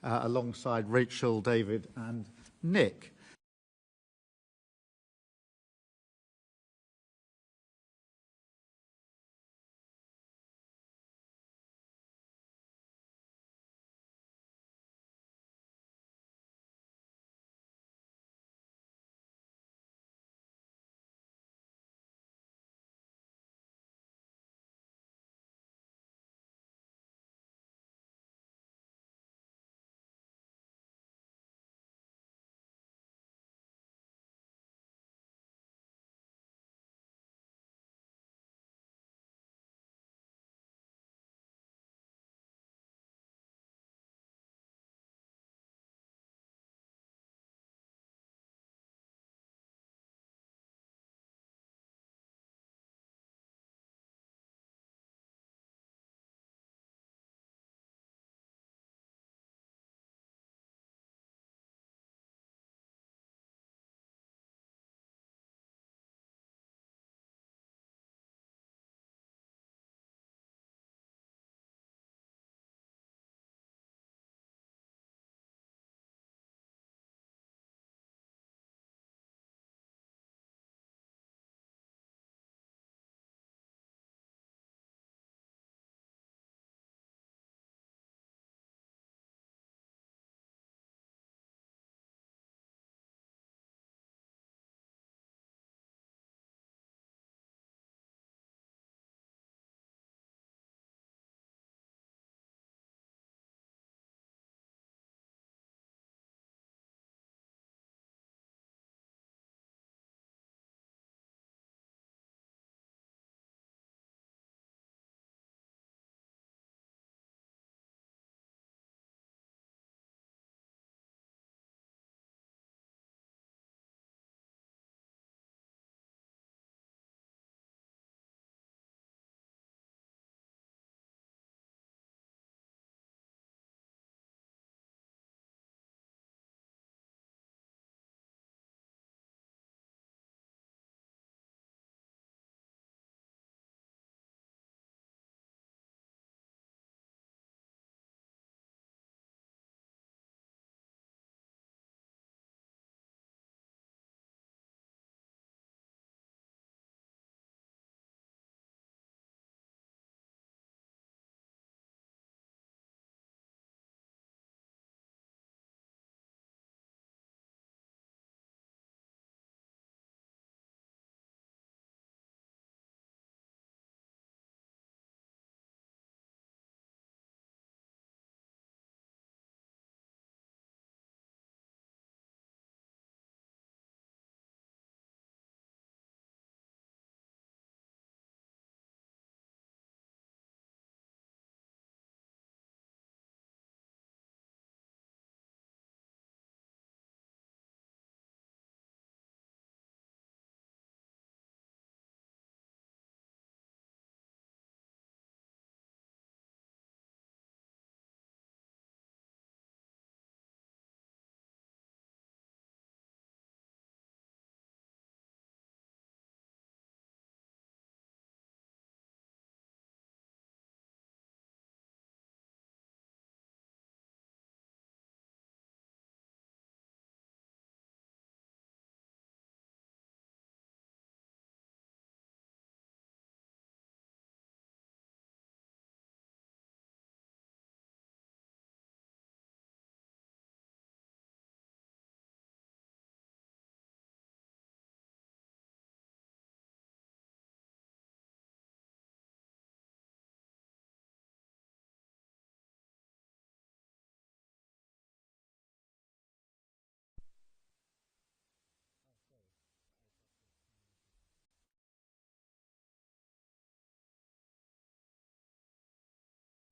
alongside Rachel, David and Nick.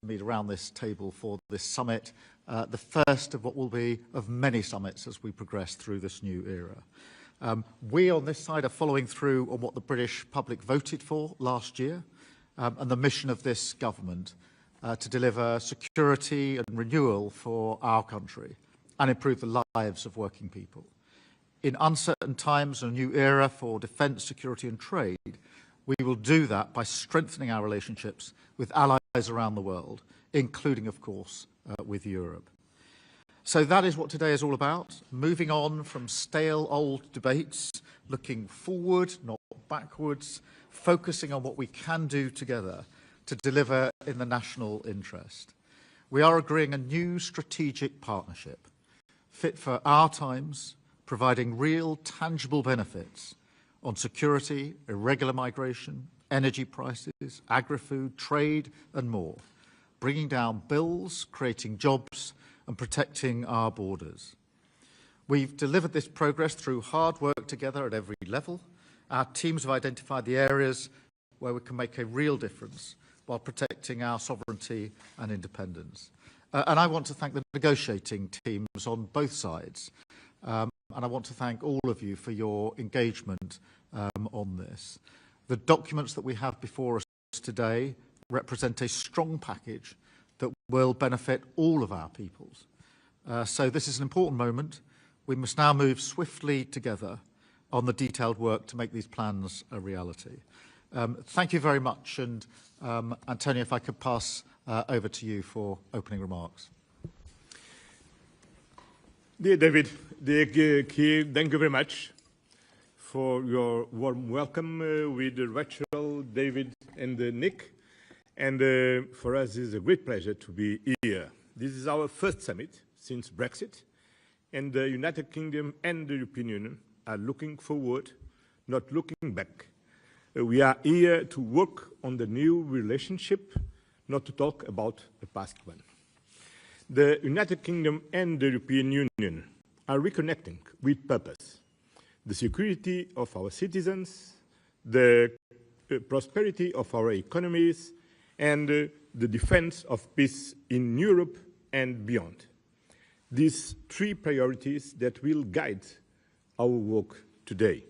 Meet around this table for this summit, the first of what will be of many summits as we progress through this new era. We on this side are following through on what the British public voted for last year and the mission of this government to deliver security and renewal for our country and improve the lives of working people. In uncertain times and a new era for defence, security and trade, we will do that by strengthening our relationships with allies around the world, including, of course, with Europe. So that is what today is all about, moving on from stale old debates, looking forward, not backwards, focusing on what we can do together to deliver in the national interest. We are agreeing a new strategic partnership, fit for our times, providing real, tangible benefits on security, irregular migration, energy prices, agri-food, trade and more, bringing down bills, creating jobs and protecting our borders. We've delivered this progress through hard work together at every level. Our teams have identified the areas where we can make a real difference while protecting our sovereignty and independence. And I want to thank the negotiating teams on both sides. And I want to thank all of you for your engagement on this. The documents that we have before us today represent a strong package that will benefit all of our peoples. So this is an important moment. We must now move swiftly together on the detailed work to make these plans a reality. Thank you very much. And Antonio, if I could pass over to you for opening remarks. Dear David, dear Keir, thank you very much for your warm welcome with Rachel, David and Nick. And for us, it is a great pleasure to be here. This is our first summit since Brexit, and the United Kingdom and the European Union are looking forward, not looking back. We are here to work on the new relationship, not to talk about the past one. The United Kingdom and the European Union are reconnecting with purpose. The security of our citizens, the prosperity of our economies, and the defense of peace in Europe and beyond. These three priorities that will guide our work today.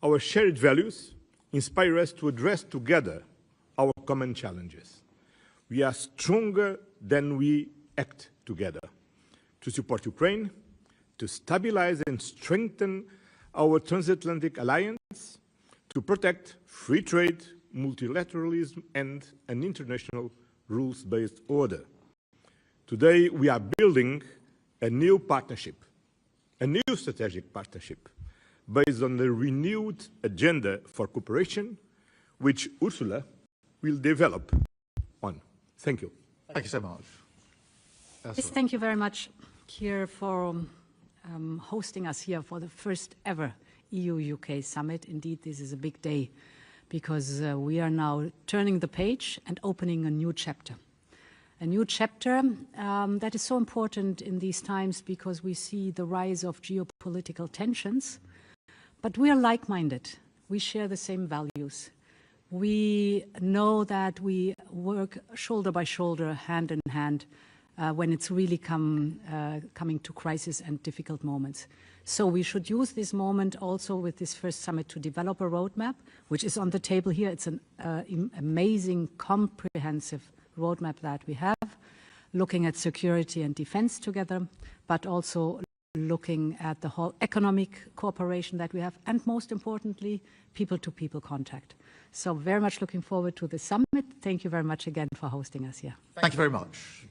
Our shared values inspire us to address together our common challenges. We are stronger than we act together. To support Ukraine, to stabilize and strengthen our transatlantic alliance, to protect free trade, multilateralism, and an international rules-based order. Today, we are building a new partnership, a new strategic partnership, based on the renewed agenda for cooperation, which Ursula will develop on. Thank you. Thank you so much. Yes, thank you very much, Keir, for hosting us here for the first ever EU-UK summit. Indeed, this is a big day because we are now turning the page and opening a new chapter. A new chapter that is so important in these times because we see the rise of geopolitical tensions, but we are like-minded. We share the same values. We know that we work shoulder by shoulder, hand in hand, when it's really coming to crisis and difficult moments. So we should use this moment also with this first summit to develop a roadmap, which is on the table here. It's an amazing, comprehensive roadmap that we have, looking at security and defense together, but also looking at the whole economic cooperation that we have, and most importantly, people-to-people contact. So very much looking forward to the summit. Thank you very much again for hosting us here. Thank you very much.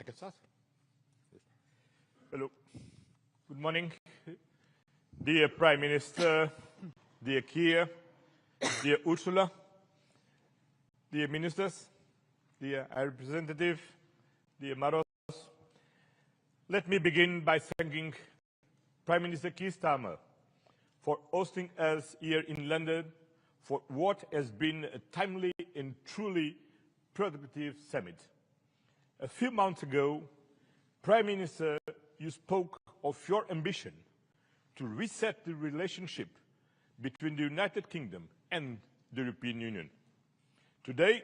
I can start? Hello. Good morning, dear Prime Minister, dear Keir, dear Ursula, dear ministers, dear High Representative, dear Maros. Let me begin by thanking Prime Minister Keir Starmer for hosting us here in London for what has been a timely and truly productive summit. A few months ago, Prime Minister, you spoke of your ambition to reset the relationship between the United Kingdom and the European Union. Today,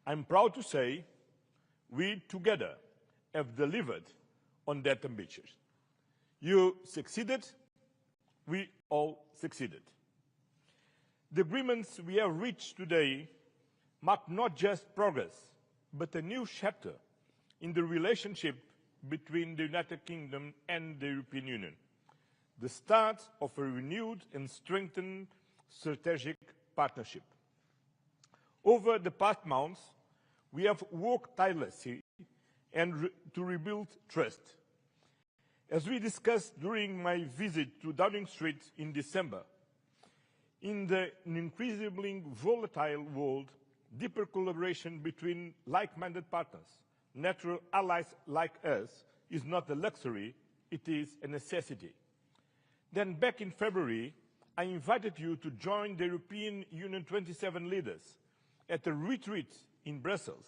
I'm proud to say we together have delivered on that ambition. You succeeded, we all succeeded. The agreements we have reached today mark not just progress, but a new chapter in the relationship between the United Kingdom and the European Union, the start of a renewed and strengthened strategic partnership. Over the past months, we have worked tirelessly to rebuild trust. As we discussed during my visit to Downing Street in December, in an increasingly volatile world, deeper collaboration between like-minded partners, natural allies like us, is not a luxury, it is a necessity. Then back in February, I invited you to join the European Union 27 leaders at a retreat in Brussels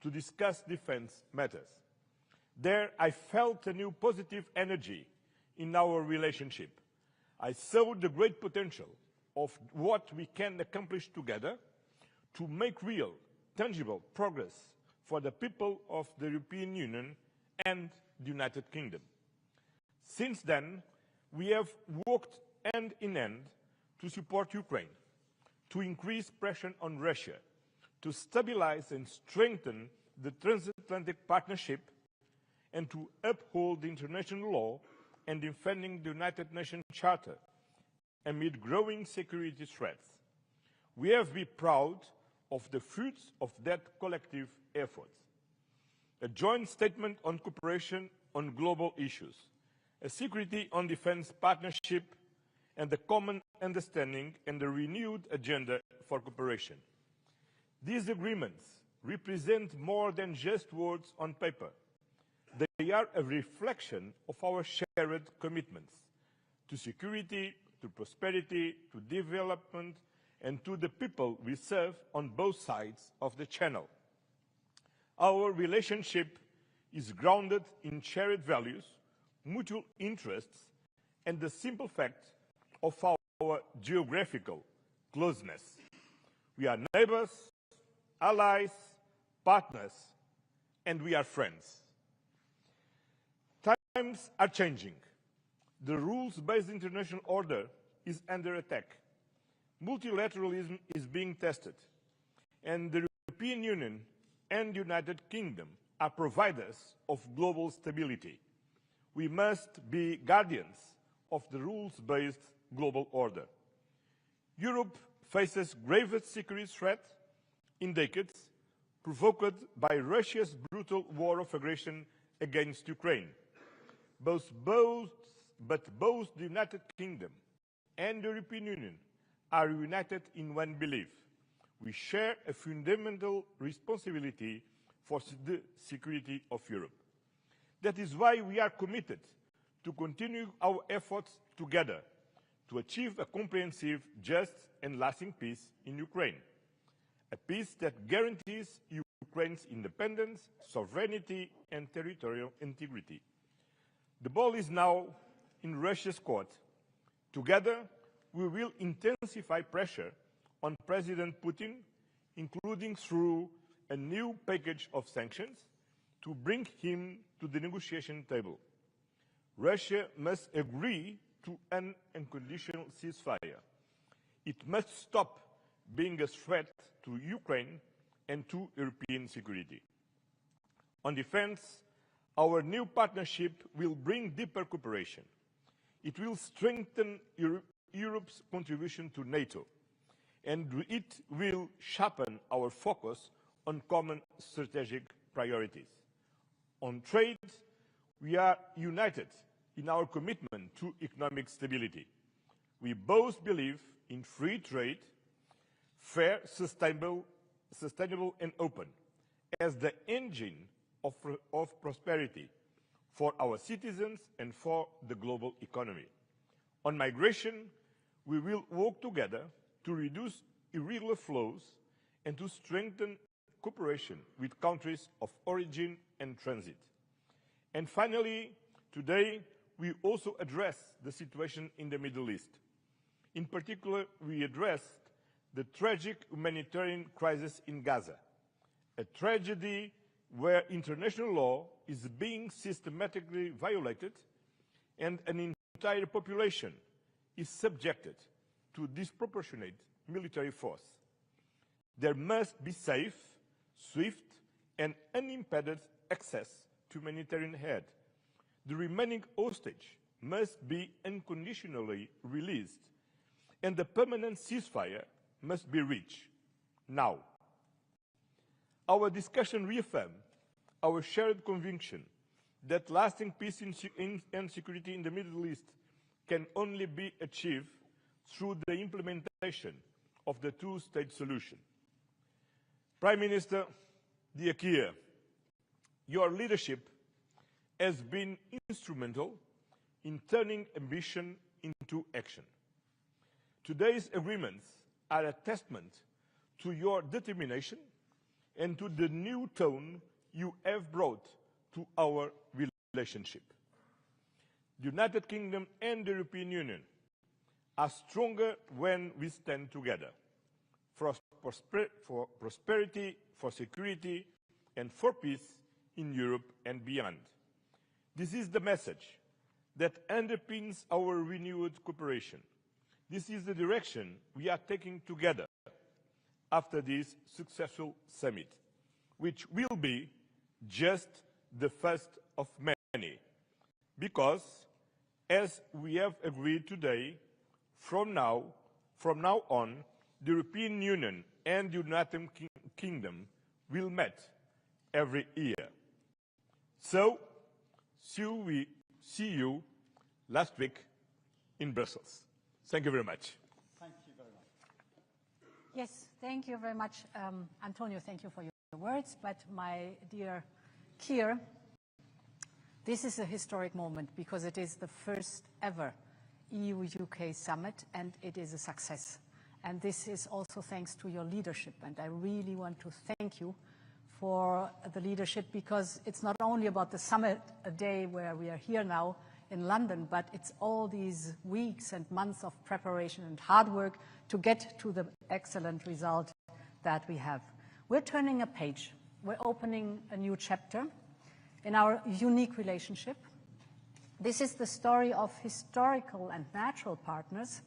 to discuss defense matters. There, I felt a new positive energy in our relationship. I saw the great potential of what we can accomplish together to make real, tangible progress for the people of the European Union and the United Kingdom. Since then, we have worked hand in hand to support Ukraine, to increase pressure on Russia, to stabilize and strengthen the transatlantic partnership, and to uphold international law and defending the United Nations Charter amid growing security threats. We have been proud of the fruits of that collective effort. A joint statement on cooperation on global issues, a security on defense partnership, and a common understanding and a renewed agenda for cooperation. These agreements represent more than just words on paper. They are a reflection of our shared commitments to security, to prosperity, to development, and to the people we serve on both sides of the Channel. Our relationship is grounded in shared values, mutual interests, and the simple fact of our geographical closeness. We are neighbors, allies, partners, and we are friends. Times are changing. The rules-based international order is under attack. Multilateralism is being tested, and the European Union and the United Kingdom are providers of global stability. We must be guardians of the rules-based global order. Europe faces gravest security threat in decades, provoked by Russia's brutal war of aggression against Ukraine. But both the United Kingdom and the European Union are united in one belief. We share a fundamental responsibility for the security of Europe. That is why we are committed to continue our efforts together to achieve a comprehensive, just and lasting peace in Ukraine. A peace that guarantees Ukraine's independence, sovereignty, and territorial integrity. The ball is now in Russia's court. Together, we will intensify pressure on President Putin, including through a new package of sanctions, to bring him to the negotiation table. Russia must agree to an unconditional ceasefire. It must stop being a threat to Ukraine and to European security. On defense, our new partnership will bring deeper cooperation. It will strengthen Europe's contribution to NATO, and it will sharpen our focus on common strategic priorities. On trade, we are united in our commitment to economic stability. We both believe in free trade, fair, sustainable and open, as the engine of prosperity for our citizens and for the global economy. On migration, we will work together to reduce irregular flows and to strengthen cooperation with countries of origin and transit. And finally, today, we also address the situation in the Middle East. In particular, we addressed the tragic humanitarian crisis in Gaza, a tragedy where international law is being systematically violated and an entire population is subjected to disproportionate military force. There must be safe, swift, and unimpeded access to humanitarian aid. The remaining hostage must be unconditionally released, and the permanent ceasefire must be reached now. Our discussion reaffirmed our shared conviction that lasting peace and security in the Middle East can only be achieved through the implementation of the two-state solution. Prime Minister Keir, your leadership has been instrumental in turning ambition into action. Today's agreements are a testament to your determination and to the new tone you have brought to our relationship. The United Kingdom and the European Union are stronger when we stand together for prosperity, for security, and for peace in Europe and beyond. This is the message that underpins our renewed cooperation. This is the direction we are taking together after this successful summit, which will be just the first of many, because, as we have agreed today, from now on, the European Union and the United Kingdom will meet every year. So, we see you last week in Brussels. Thank you very much. Thank you very much. Yes, thank you very much, Antonio. Thank you for your words. But my dear Keir, this is a historic moment because it is the first ever EU-UK summit, and it is a success. And this is also thanks to your leadership. And I really want to thank you for the leadership, because it's not only about the summit, a day where we are here now in London, but it's all these weeks and months of preparation and hard work to get to the excellent result that we have. We're turning a page. We're opening a new chapter in our unique relationship. This is the story of historical and natural partners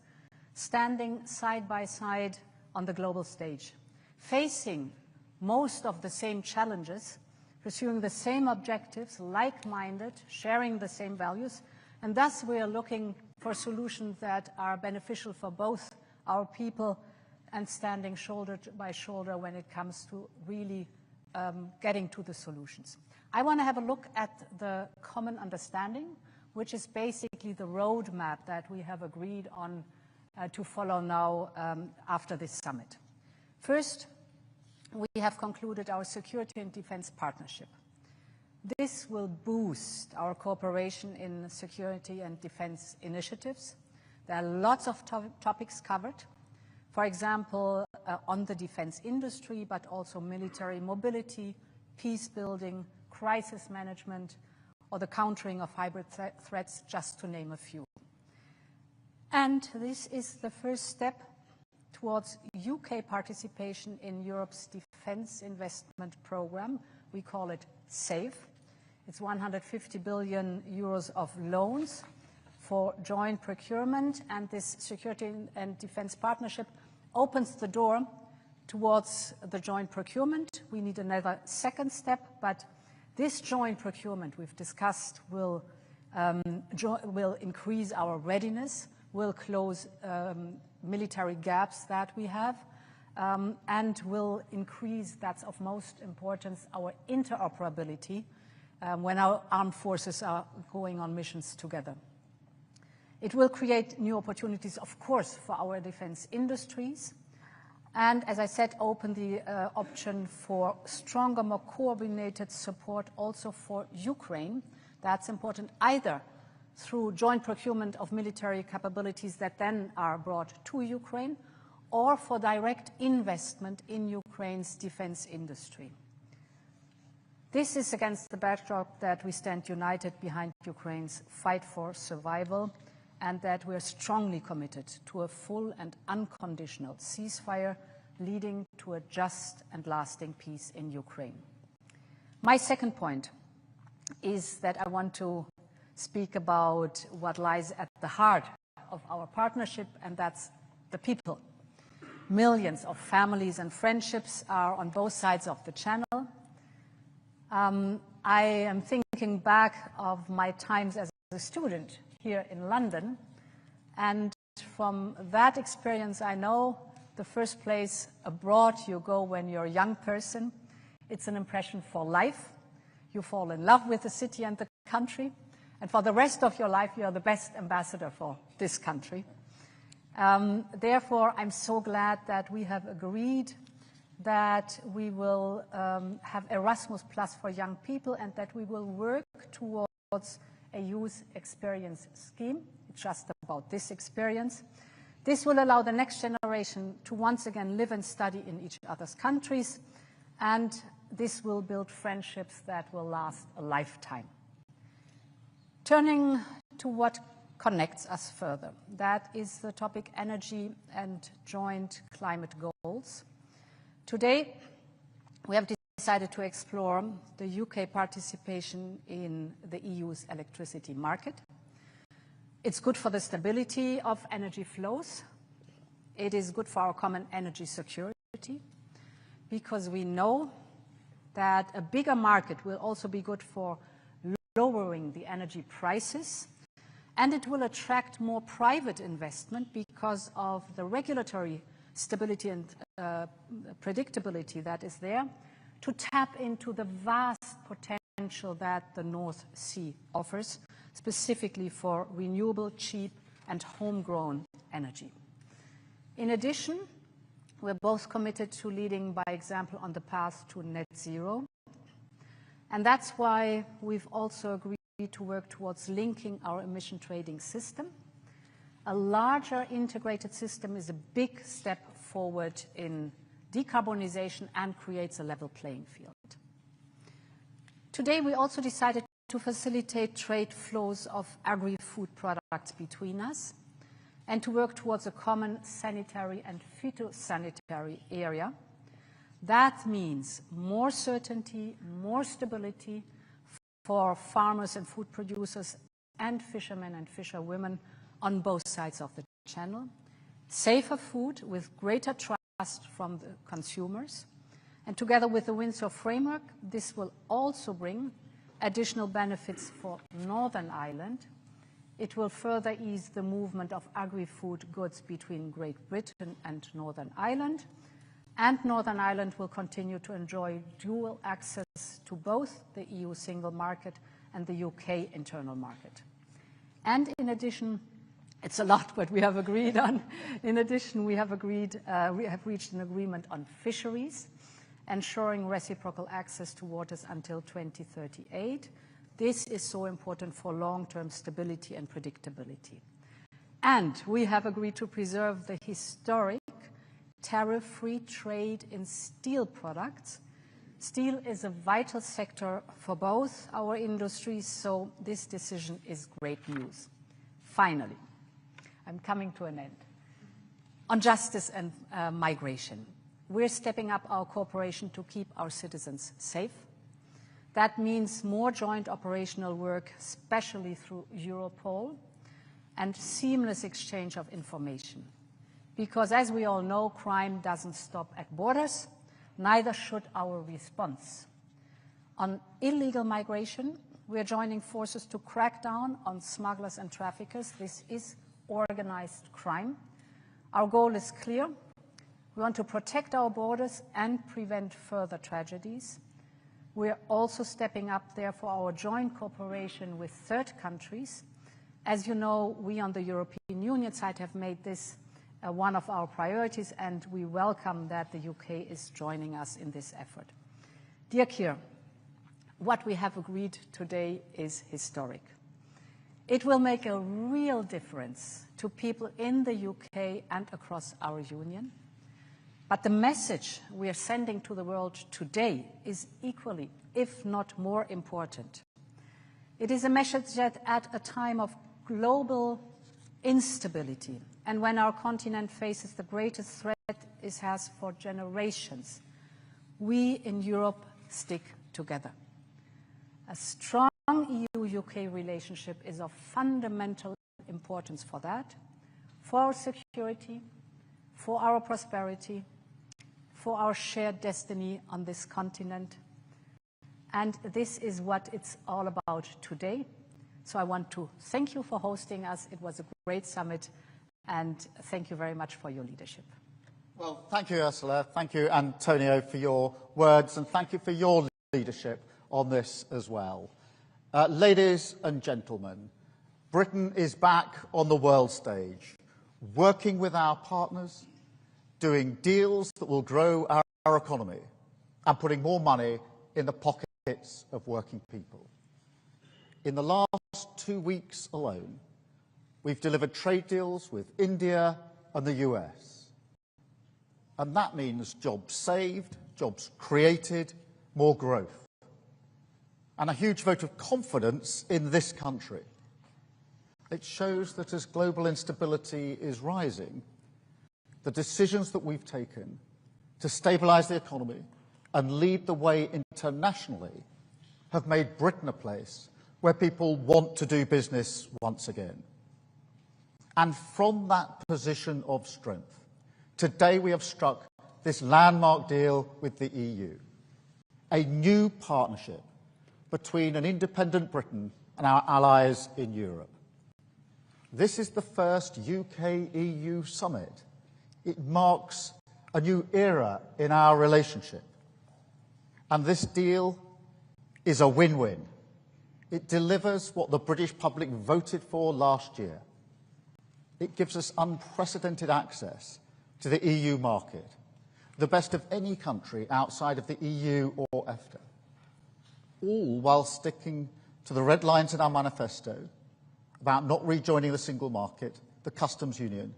standing side by side on the global stage, facing most of the same challenges, pursuing the same objectives, like-minded, sharing the same values, and thus we are looking for solutions that are beneficial for both our people and standing shoulder by shoulder when it comes to really getting to the solutions. I want to have a look at the common understanding, which is basically the roadmap that we have agreed on to follow now after this summit. First, we have concluded our security and defense partnership. This will boost our cooperation in security and defense initiatives. There are lots of topics covered. For example, on the defense industry, but also military mobility, peace building, crisis management, or the countering of hybrid threats, just to name a few. And this is the first step towards UK participation in Europe's defense investment program. We call it SAFE. It's 150 billion euros of loans for joint procurement, and this security and defense partnership opens the door towards the joint procurement. We need another second step, but this joint procurement we've discussed will increase our readiness, will close military gaps that we have, and will increase, that's of most importance, our interoperability when our armed forces are going on missions together. It will create new opportunities, of course, for our defense industries, and, as I said, open the option for stronger, more coordinated support also for Ukraine. That's important either through joint procurement of military capabilities that then are brought to Ukraine, or for direct investment in Ukraine's defense industry. This is against the backdrop that we stand united behind Ukraine's fight for survival, and that we are strongly committed to a full and unconditional ceasefire leading to a just and lasting peace in Ukraine. My second point is that I want to speak about what lies at the heart of our partnership, and that's the people. Millions of families and friendships are on both sides of the channel. I am thinking back of my times as a student here in London, and from that experience I know the first place abroad you go when you're a young person, it's an impression for life. You fall in love with the city and the country, and for the rest of your life you are the best ambassador for this country. Therefore, I'm so glad that we have agreed that we will have Erasmus Plus for young people, and that we will work towards a youth experience scheme. It's just about this experience. This will allow the next generation to once again live and study in each other's countries, and this will build friendships that will last a lifetime. Turning to what connects us further, that is the topic energy and joint climate goals. Today, we have decided to explore the UK participation in the EU's electricity market. It's good for the stability of energy flows. It is good for our common energy security, because we know that a bigger market will also be good for lowering the energy prices, and it will attract more private investment because of the regulatory stability and predictability that is there, to tap into the vast potential that the North Sea offers, specifically for renewable, cheap, and homegrown energy. In addition, we're both committed to leading by example on the path to net zero, and that's why we've also agreed to work towards linking our emission trading system. A larger integrated system is a big step forward in decarbonization and creates a level playing field. Today, we also decided to facilitate trade flows of agri-food products between us, and to work towards a common sanitary and phytosanitary area. That means more certainty, more stability for farmers and food producers and fishermen and fisherwomen on both sides of the channel, safer food with greater trust from the consumers, and together with the Windsor framework, this will also bring additional benefits for Northern Ireland. It will further ease the movement of agri-food goods between Great Britain and Northern Ireland, and Northern Ireland will continue to enjoy dual access to both the EU single market and the UK internal market. And in addition, it's a lot what we have agreed on. In addition, we have reached an agreement on fisheries, ensuring reciprocal access to waters until 2038. This is so important for long-term stability and predictability. And we have agreed to preserve the historic tariff-free trade in steel products. Steel is a vital sector for both our industries, so this decision is great news. Finally, I'm coming to an end. On justice and migration, we're stepping up our cooperation to keep our citizens safe. That means more joint operational work, especially through Europol, and seamless exchange of information. Because as we all know, crime doesn't stop at borders, neither should our response. On illegal migration, we are joining forces to crack down on smugglers and traffickers. This is organized crime. Our goal is clear. We want to protect our borders and prevent further tragedies. We're also stepping up there for our joint cooperation with third countries. As you know, we on the European Union side have made this one of our priorities, and we welcome that the UK is joining us in this effort. Dear Keir, what we have agreed today is historic. It will make a real difference to people in the UK and across our union. But the message we are sending to the world today is equally, if not more important. It is a message that at a time of global instability, and when our continent faces the greatest threat it has for generations, we in Europe stick together. A strong EU-UK relationship is of fundamental importance for that, for our security, for our prosperity, for our shared destiny on this continent. And this is what it's all about today. So I want to thank you for hosting us. It was a great summit, and thank you very much for your leadership. Well, thank you, Ursula. Thank you, Antonio, for your words, and thank you for your leadership on this as well. Ladies and gentlemen, Britain is back on the world stage, working with our partners, doing deals that will grow our economy, and putting more money in the pockets of working people. In the last 2 weeks alone, we've delivered trade deals with India and the US. And that means jobs saved, jobs created, more growth, and a huge vote of confidence in this country. It shows that as global instability is rising, the decisions that we've taken to stabilise the economy and lead the way internationally have made Britain a place where people want to do business once again. And from that position of strength, today we have struck this landmark deal with the EU, a new partnership between an independent Britain and our allies in Europe. This is the first UK-EU summit. It marks a new era in our relationship. And this deal is a win-win. It delivers what the British public voted for last year. It gives us unprecedented access to the EU market, the best of any country outside of the EU or EFTA, all while sticking to the red lines in our manifesto about not rejoining the single market, the customs union,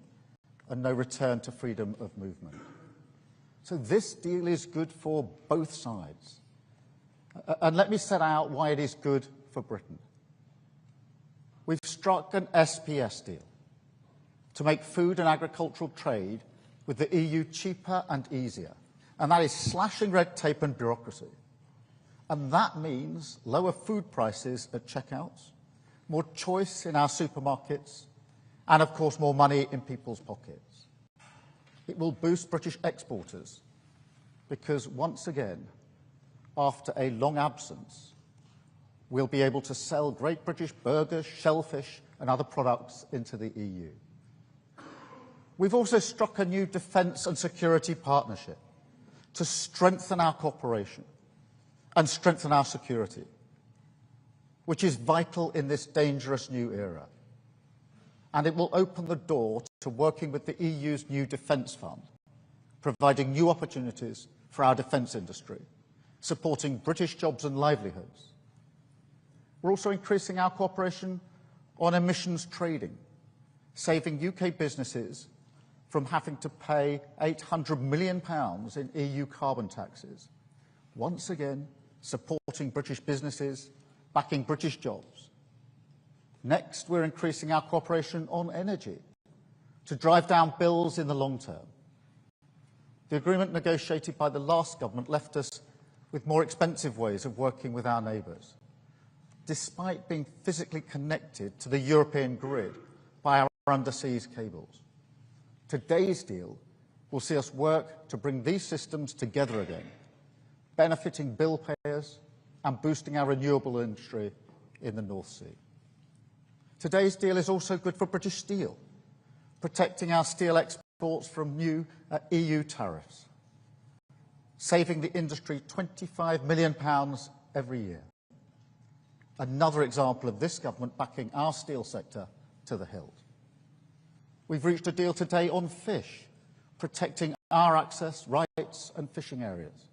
and no return to freedom of movement. So this deal is good for both sides. And let me set out why it is good for Britain. We've struck an SPS deal to make food and agricultural trade with the EU cheaper and easier. And that is slashing red tape and bureaucracy. And that means lower food prices at checkouts, more choice in our supermarkets, and of course more money in people's pockets. It will boost British exporters because once again, after a long absence, we'll be able to sell Great British burgers, shellfish and other products into the EU. We've also struck a new defence and security partnership to strengthen our cooperation and strengthen our security, which is vital in this dangerous new era. And it will open the door to working with the EU's new defence fund, providing new opportunities for our defence industry, supporting British jobs and livelihoods. We're also increasing our cooperation on emissions trading, saving UK businesses from having to pay £800 million in EU carbon taxes, once again supporting British businesses, backing British jobs. Next, we're increasing our cooperation on energy to drive down bills in the long term. The agreement negotiated by the last government left us with more expensive ways of working with our neighbours, despite being physically connected to the European grid by our underseas cables. Today's deal will see us work to bring these systems together again, benefiting bill payers and boosting our renewable industry in the North Sea. Today's deal is also good for British steel, protecting our steel exports from new EU tariffs. saving the industry £25 million every year. Another example of this government backing our steel sector to the hilt. We've reached a deal today on fish, protecting our access, rights and fishing areas,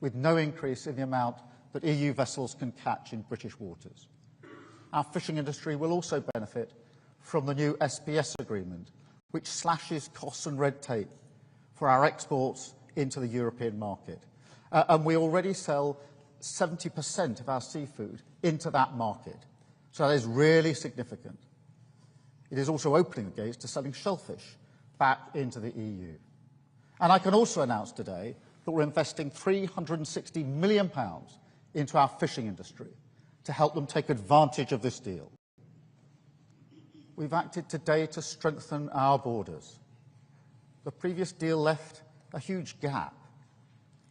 with no increase in the amount that EU vessels can catch in British waters. Our fishing industry will also benefit from the new SPS agreement, which slashes costs and red tape for our exports into the European market. And we already sell 70% of our seafood into that market. So that is really significant. It is also opening the gates to selling shellfish back into the EU. And I can also announce today that we're investing £360 million into our fishing industry to help them take advantage of this deal. We've acted today to strengthen our borders. The previous deal left a huge gap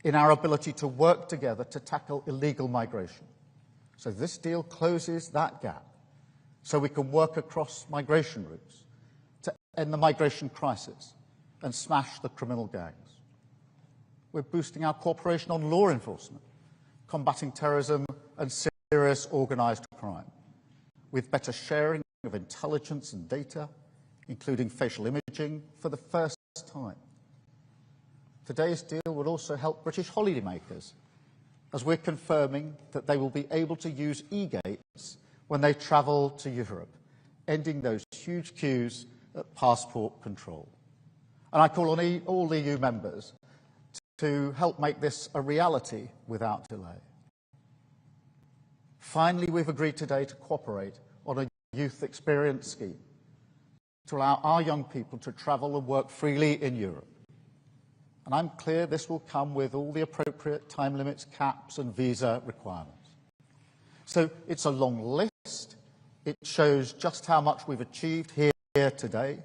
in our ability to work together to tackle illegal migration. So this deal closes that gap so we can work across migration routes to end the migration crisis and smash the criminal gangs. We're boosting our cooperation on law enforcement, combating terrorism and serious organised crime, with better sharing of intelligence and data, including facial imaging, for the first time. Today's deal will also help British holidaymakers, as we're confirming that they will be able to use e-gates when they travel to Europe, ending those huge queues at passport control. And I call on all EU members to help make this a reality without delay. Finally, we've agreed today to cooperate on a youth experience scheme to allow our young people to travel and work freely in Europe. And I'm clear this will come with all the appropriate time limits, caps and visa requirements. So it's a long list. It shows just how much we've achieved here today.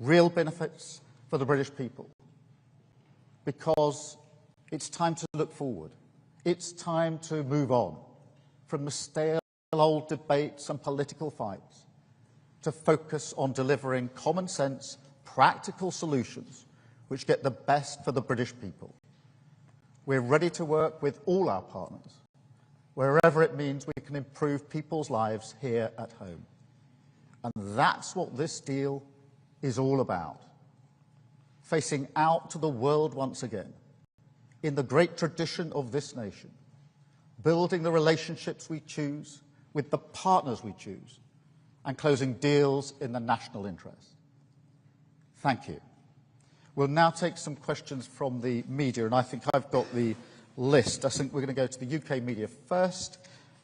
Real benefits for the British people. Because it's time to look forward. It's time to move on from the stale old debates and political fights to focus on delivering common sense, practical solutions which get the best for the British people. We're ready to work with all our partners, wherever it means we can improve people's lives here at home. And that's what this deal is all about. Facing out to the world once again, in the great tradition of this nation, building the relationships we choose with the partners we choose, and closing deals in the national interest. Thank you. We'll now take some questions from the media, and I think I've got the list. I think we're going to go to the UK media first,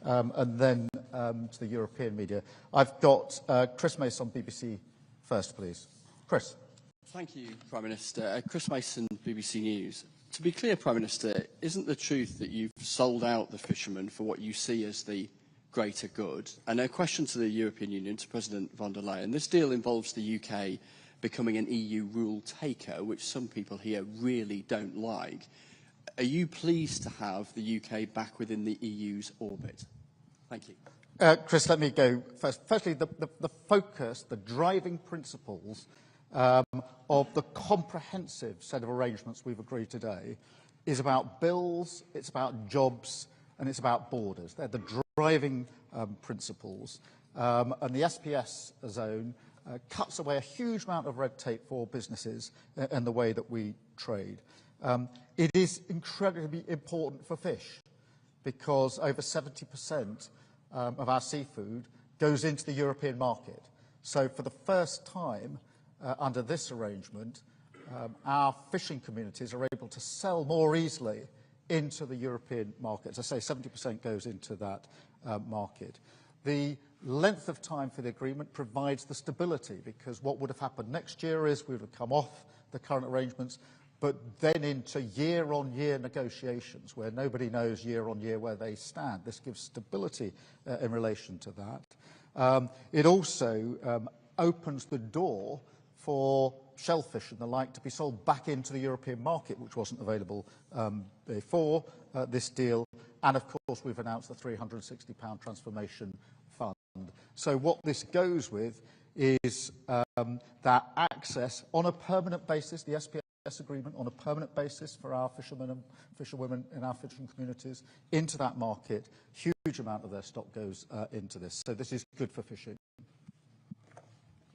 and then to the European media. I've got Chris Mason on BBC first, please. Chris. Thank you, Prime Minister. Chris Mason, BBC News. To be clear, Prime Minister, isn't the truth that you've sold out the fishermen for what you see as the greater good? And a question to the European Union, to President von der Leyen. This deal involves the UK becoming an EU rule taker, which some people here really don't like. Are you pleased to have the UK back within the EU's orbit? Thank you. Chris, let me go first. Firstly, the focus, the driving principles of the comprehensive set of arrangements we've agreed today is about bills, it's about jobs, and it's about borders. They're the driving principles. And the SPS zone cuts away a huge amount of red tape for businesses and the way that we trade. It is incredibly important for fish because over 70% of our seafood goes into the European market. So for the first time under this arrangement, our fishing communities are able to sell more easily into the European market. As I say, 70% goes into that market. The length of time for the agreement provides the stability, because what would have happened next year is we would have come off the current arrangements, but then into year-on-year negotiations where nobody knows year-on-year where they stand. This gives stability in relation to that. It also opens the door for shellfish and the like to be sold back into the European market, which wasn't available before this deal. And of course, we've announced the £360 transformation fund. So what this goes with is that access on a permanent basis, the SPS SPS agreement on a permanent basis for our fishermen and fisherwomen in our fishing communities into that market. Huge amount of their stock goes into this. So this is good for fishing.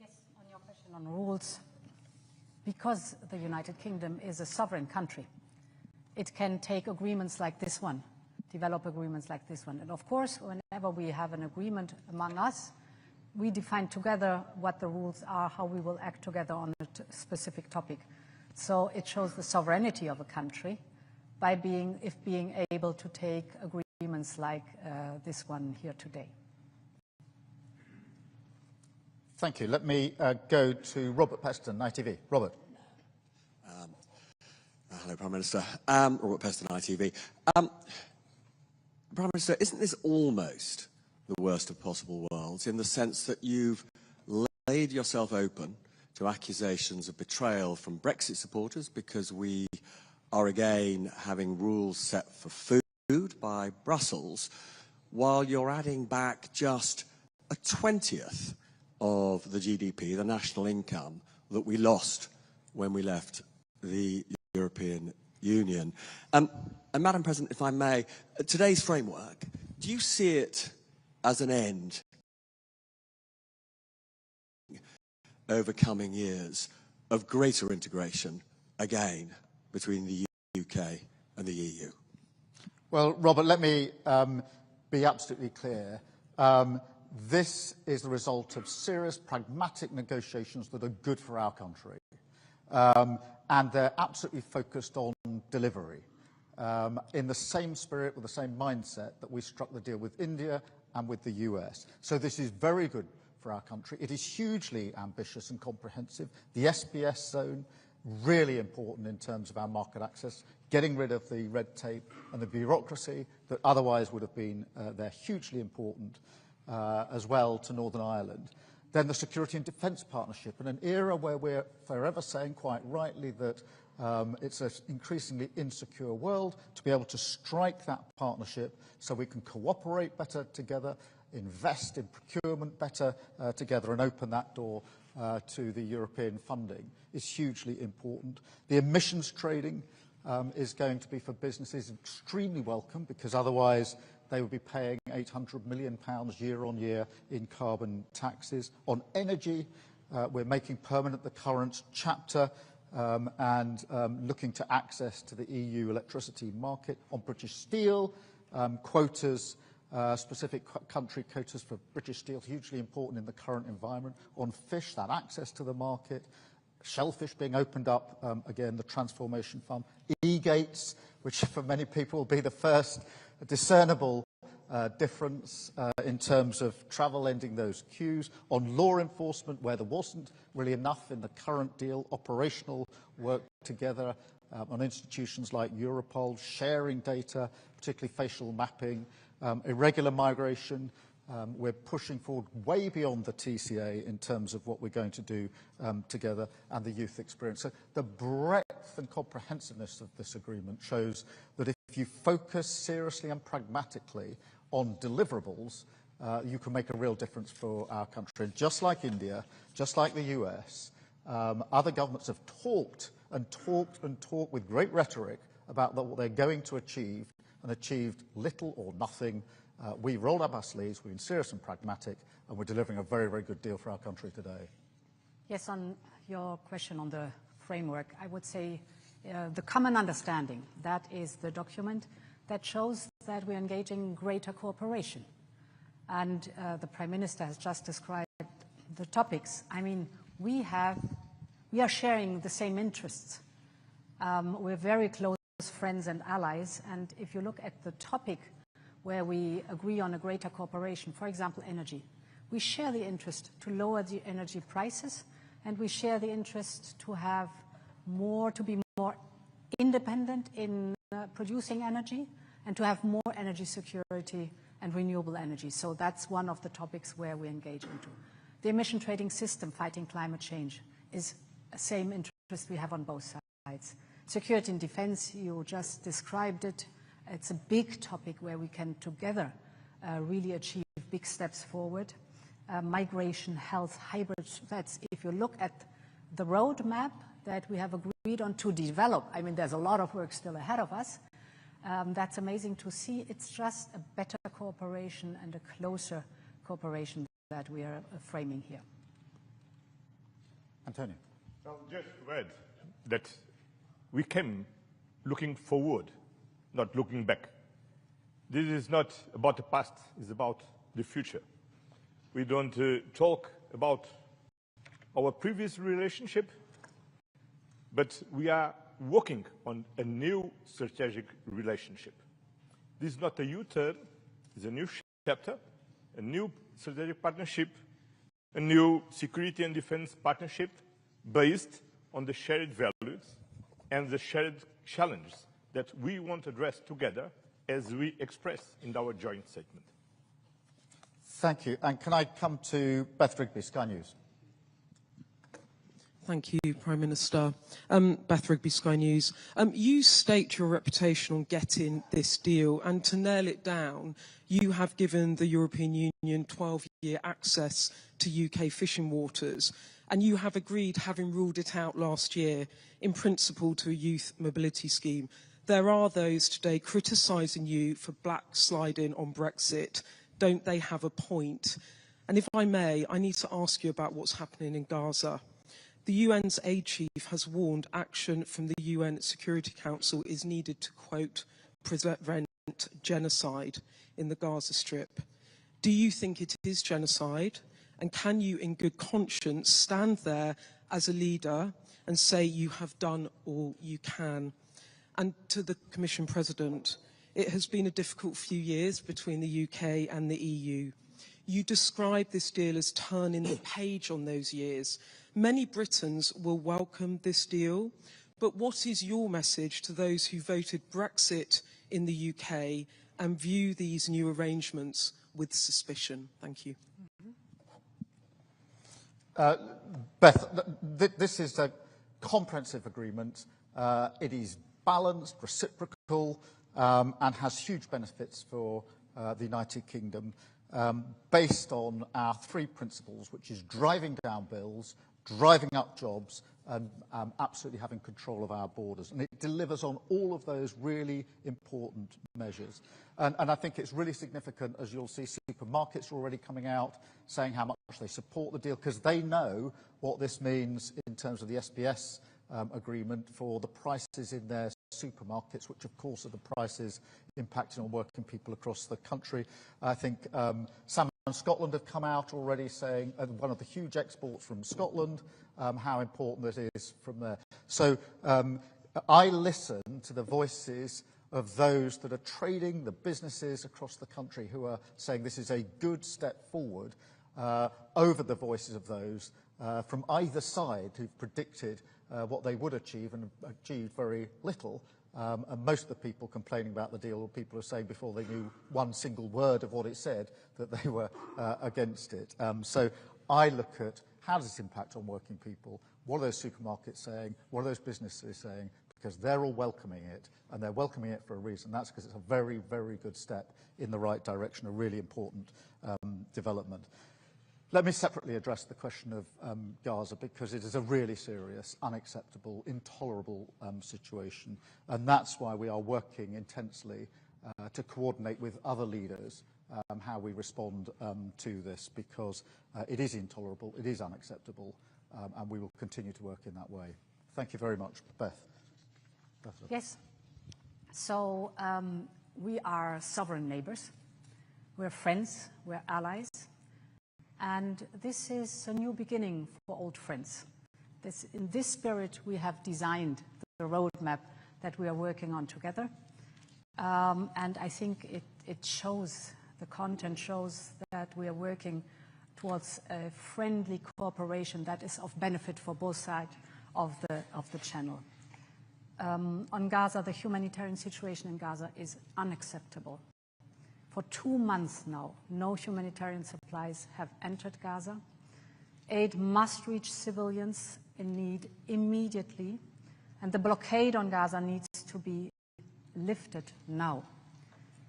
Yes, on your question on rules, because the United Kingdom is a sovereign country, it can take agreements like this one, develop agreements like this one. And of course, whenever we have an agreement among us, we define together what the rules are, how we will act together on a specific topic. So it shows the sovereignty of a country by being able to take agreements like this one here today. Thank you. Let me go to Robert Peston, ITV. Robert. Hello, Prime Minister. Robert Peston, ITV. Prime Minister, isn't this almost the worst of possible worlds in the sense that you've laid yourself open to accusations of betrayal from Brexit supporters because we are again having rules set for food by Brussels, while you're adding back just a 20th of the GDP, the national income, that we lost when we left the European Union. And Madam President, if I may, today's framework, do you see it as an end over coming years of greater integration, again, between the UK and the EU? Well, Robert, let me be absolutely clear. This is the result of serious, pragmatic negotiations that are good for our country. And they're absolutely focused on delivery. In the same spirit, with the same mindset that we struck the deal with India and with the US. So this is very good for our country. It is hugely ambitious and comprehensive. The SPS zone, really important in terms of our market access, getting rid of the red tape and the bureaucracy that otherwise would have been there, hugely important as well to Northern Ireland. Then the security and defence partnership, in an era where we're forever saying quite rightly that it's an increasingly insecure world, to be able to strike that partnership so we can cooperate better together, invest in procurement better together and open that door to the European funding is hugely important. The emissions trading is going to be for businesses extremely welcome, because otherwise they would be paying £800 million year on year in carbon taxes. On energy, we're making permanent the current chapter and looking to access to the EU electricity market. On British steel, quotas, specific country quotas for British steel, hugely important in the current environment. On fish, that access to the market. Shellfish being opened up, again, the transformation fund. E-gates, which for many people will be the first discernible difference in terms of travel, ending those queues. On law enforcement, where there wasn't really enough in the current deal, operational work together on institutions like Europol, sharing data, particularly facial mapping, irregular migration. We're pushing forward way beyond the TCA in terms of what we're going to do together, and the youth experience. So the breadth and comprehensiveness of this agreement shows that if you focus seriously and pragmatically on deliverables, you can make a real difference for our country. And just like India, just like the US, other governments have talked and talked and talked with great rhetoric about what they're going to achieve, and achieved little or nothing. We rolled up our sleeves, we've been serious and pragmatic, and we're delivering a very, very good deal for our country today. Yes, on your question on the framework, I would say the common understanding, that is the document that shows that we're engaging in greater cooperation. And the Prime Minister has just described the topics. I mean, we are sharing the same interests. We're very close friends and allies, and if you look at the topic where we agree on a greater cooperation, for example, energy, we share the interest to lower the energy prices, and we share the interest to have to be more independent in producing energy, and to have more energy security and renewable energy. So that's one of the topics where we engage into. The emission trading system, fighting climate change, is the same interest we have on both sides. Security and defense, you just described it. It's a big topic where we can together really achieve big steps forward. Migration, health, hybrid threats. If you look at the roadmap that we have agreed on to develop. I mean, there's a lot of work still ahead of us. That's amazing to see. It's just a better cooperation and a closer cooperation that we are framing here. Antonio. I'll just add that we came looking forward, not looking back. This is not about the past, it's about the future. We don't talk about our previous relationship, but we are working on a new strategic relationship. This is not a U-turn, it's a new chapter, a new strategic partnership, a new security and defense partnership based on the shared values and the shared challenges that we want to address together as we express in our joint statement. Thank you. And can I come to Beth Rigby, Sky News? Thank you, Prime Minister. Beth Rigby, Sky News. You staked your reputation on getting this deal, and to nail it down, you have given the European Union 12-year access to UK fishing waters, and you have agreed, having ruled it out last year, in principle to a youth mobility scheme. There are those today criticising you for backsliding on Brexit. Don't they have a point? And if I may, I need to ask you about what's happening in Gaza. The UN's aid chief has warned action from the UN Security Council is needed to, quote, prevent genocide in the Gaza Strip. Do you think it is genocide? And can you, in good conscience, stand there as a leader and say you have done all you can? And to the Commission President, it has been a difficult few years between the UK and the EU. You describe this deal as turning the page on those years. Many Britons will welcome this deal, but what is your message to those who voted Brexit in the UK and view these new arrangements with suspicion? Thank you. Beth, this is a comprehensive agreement. It is balanced, reciprocal, and has huge benefits for the United Kingdom, based on our three principles, which is driving down bills, driving up jobs, and absolutely having control of our borders. And it delivers on all of those really important measures. And I think it's really significant, as you'll see, supermarkets are already coming out saying how much they support the deal, because they know what this means in terms of the SBS agreement for the prices in their supermarkets, which of course are the prices impacting on working people across the country. I think Salmon Scotland have come out already saying one of the huge exports from Scotland, how important it is from there. So I listen to the voices of those that are trading, the businesses across the country who are saying this is a good step forward over the voices of those from either side who've predicted what they would achieve and achieved very little. And most of the people complaining about the deal were people who are saying before they knew one single word of what it said that they were against it. So I look at how does this impact on working people? What are those supermarkets saying? What are those businesses saying? Because they're all welcoming it, and they're welcoming it for a reason. That's because it's a very, very good step in the right direction, a really important development. Let me separately address the question of Gaza, because it is a really serious, unacceptable, intolerable situation. And that's why we are working intensely to coordinate with other leaders how we respond to this, because it is intolerable, it is unacceptable, and we will continue to work in that way. Thank you very much. Beth. Yes. So we are sovereign neighbours. We're friends, we're allies. And this is a new beginning for old friends. In this spirit, we have designed the roadmap that we are working on together. And I think it shows, the content shows that we are working towards a friendly cooperation that is of benefit for both sides of the channel. On Gaza, the humanitarian situation in Gaza is unacceptable. For 2 months now, no humanitarian supplies have entered Gaza. Aid must reach civilians in need immediately, and the blockade on Gaza needs to be lifted now,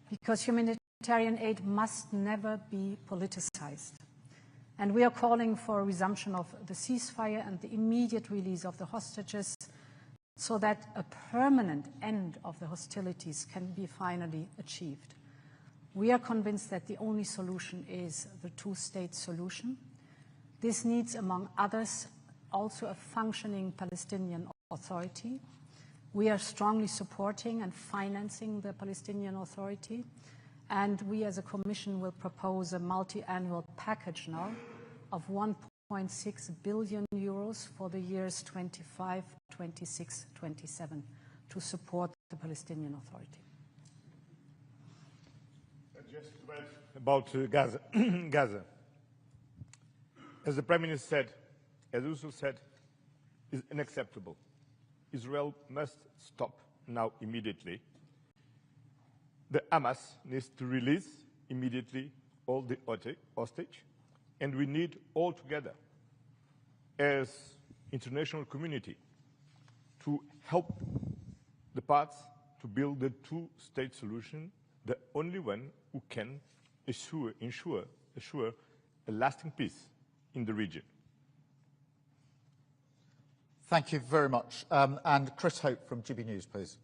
because humanitarian aid must never be politicized. And we are calling for a resumption of the ceasefire and the immediate release of the hostages so that a permanent end of the hostilities can be finally achieved. We are convinced that the only solution is the two-state solution. This needs, among others, also a functioning Palestinian Authority. We are strongly supporting and financing the Palestinian Authority, and we as a Commission will propose a multi-annual package now of 1.6 billion euros for the years 25, 26, 27 to support the Palestinian Authority. Just to add about Gaza. Gaza. As the Prime Minister said, as Ursula said, is unacceptable. Israel must stop now immediately. The Hamas needs to release immediately all the hostage, and we need all together as international community to help the parts to build the two-state solution, the only one who can ensure a lasting peace in the region. Thank you very much. And Chris Hope from GB News, please.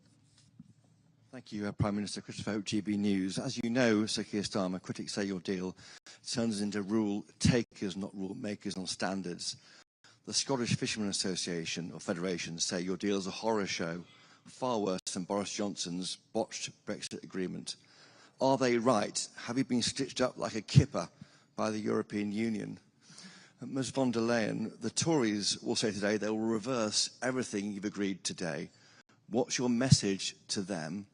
Thank you, Prime Minister. Christopher Hope, GB News. As you know, Sir Keir Starmer, critics say your deal turns into rule takers, not rule makers on standards. The Scottish Fishermen Association, or Federation, say your deal is a horror show, far worse than Boris Johnson's botched Brexit agreement. Are they right? Have you been stitched up like a kipper by the European Union? Ms von der Leyen, the Tories will say today they will reverse everything you've agreed today. What's your message to them?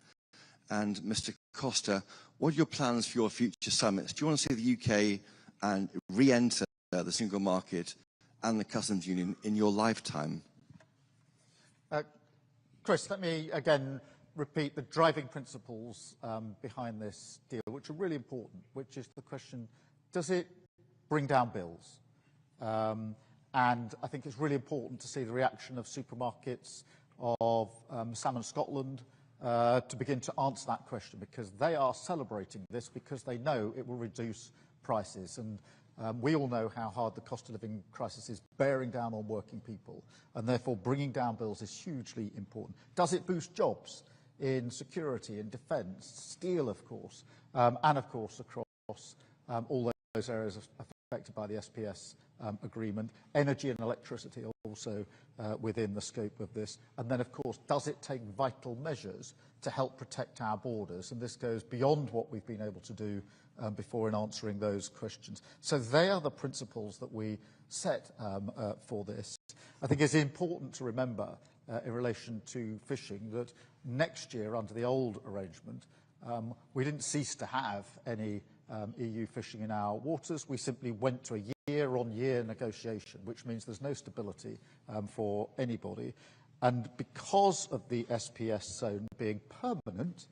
And Mr Costa, what are your plans for your future summits? Do you want to see the UK and re-enter the single market and the customs union in your lifetime? Chris, let me again repeat the driving principles behind this deal, which are really important, which is the question, does it bring down bills? And I think it's really important to see the reaction of supermarkets, of Salmon Scotland, to begin to answer that question, because they are celebrating this because they know it will reduce prices. And we all know how hard the cost of living crisis is bearing down on working people, and therefore bringing down bills is hugely important. Does it boost jobs in security, in defence, steel, of course, and of course across all those areas affected by the SPS agreement? Energy and electricity also within the scope of this. And then, of course, does it take vital measures to help protect our borders? And this goes beyond what we've been able to do before in answering those questions. So they are the principles that we set for this. I think it's important to remember in relation to fishing that next year, under the old arrangement, we didn't cease to have any EU fishing in our waters. We simply went to a year-on-year negotiation, which means there's no stability for anybody. And because of the SPS zone being permanent,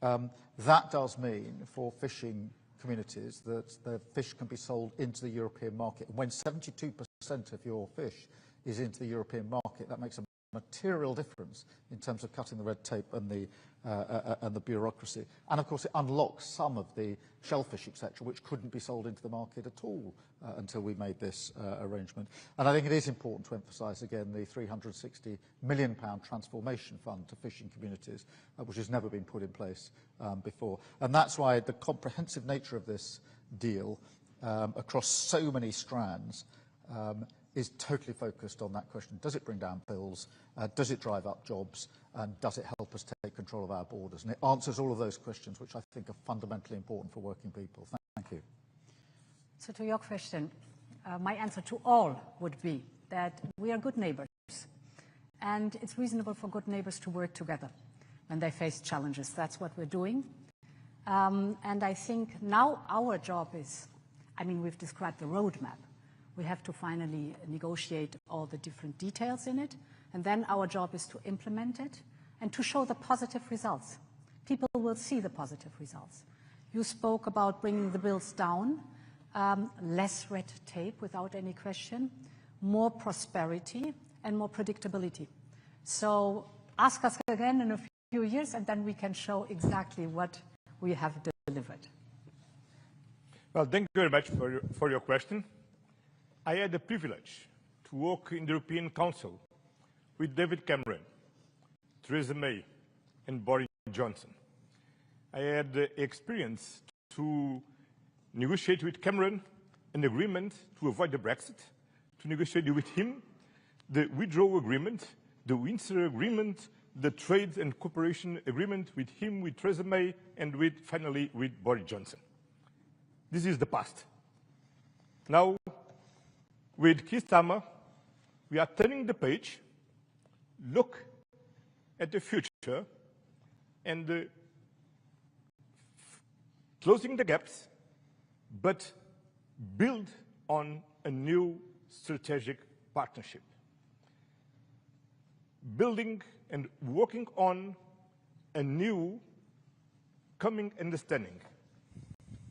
that does mean for fishing communities that the fish can be sold into the European market. And when 72% of your fish is into the European market, that makes a material difference in terms of cutting the red tape and the bureaucracy. And of course it unlocks some of the shellfish, etc., which couldn't be sold into the market at all until we made this arrangement. And I think it is important to emphasise again the £360 million transformation fund to fishing communities, which has never been put in place before. And that's why the comprehensive nature of this deal across so many strands is totally focused on that question. Does it bring down bills? Does it drive up jobs? And does it help us take control of our borders? And it answers all of those questions, which I think are fundamentally important for working people. Thank you. So to your question, my answer to all would be that we are good neighbours. And it's reasonable for good neighbours to work together when they face challenges. That's what we're doing. And I think now our job is, I mean, we've described the roadmap. We have to finally negotiate all the different details in it. And then our job is to implement it and to show the positive results. People will see the positive results. You spoke about bringing the bills down, less red tape without any question, more prosperity and more predictability. So ask us again in a few years and then we can show exactly what we have delivered. Well, thank you very much for your question. I had the privilege to work in the European Council with David Cameron, Theresa May, and Boris Johnson. I had the experience to negotiate with Cameron an agreement to avoid the Brexit, to negotiate with him the withdrawal agreement, the Windsor Agreement, the trade and cooperation agreement with him, with Theresa May, and finally with Boris Johnson. This is the past. Now, with Keir Starmer, we are turning the page, look at the future, and closing the gaps, but build on a new strategic partnership. Building and working on a new common understanding,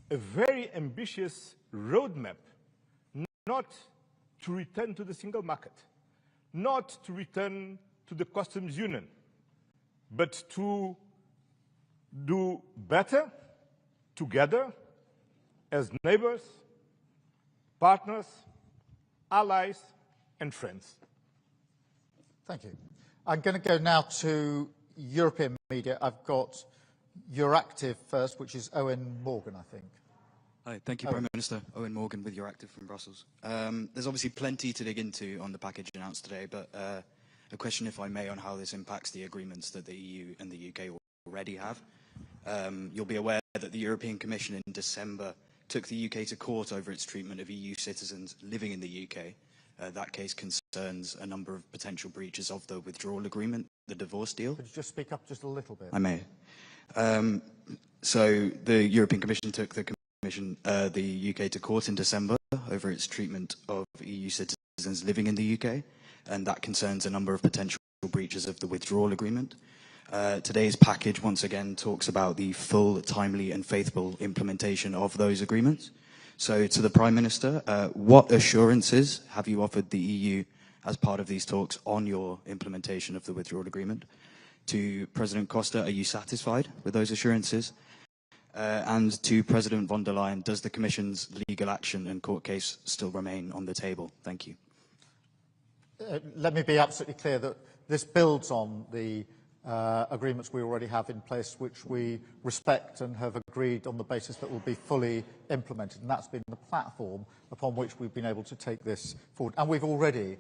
a very ambitious roadmap, not to return to the single market, not to return to the customs union, but to do better together as neighbors, partners, allies, and friends. Thank you. I'm going to go now to European media. I've got Euractiv first, which is Owen Morgan, I think. Hi, thank you, Prime Minister. Owen Morgan with Euractiv from Brussels. There's obviously plenty to dig into on the package announced today, but a question, if I may, on how this impacts the agreements that the EU and the UK already have. You'll be aware that the European Commission in December took the UK to court over its treatment of EU citizens living in the UK. That case concerns a number of potential breaches of the withdrawal agreement, the divorce deal. Could you just speak up just a little bit? I may. So the European Commission took the UK to court in December over its treatment of EU citizens living in the UK, and that concerns a number of potential breaches of the withdrawal agreement. Today's package once again talks about the full, timely and faithful implementation of those agreements. So to the Prime Minister, what assurances have you offered the EU as part of these talks on your implementation of the withdrawal agreement? To President Costa, are you satisfied with those assurances? And to President von der Leyen, does the Commission's legal action and court case still remain on the table? Thank you. Let me be absolutely clear that this builds on the agreements we already have in place, which we respect and have agreed on the basis that will be fully implemented. And that's been the platform upon which we've been able to take this forward. And we've already,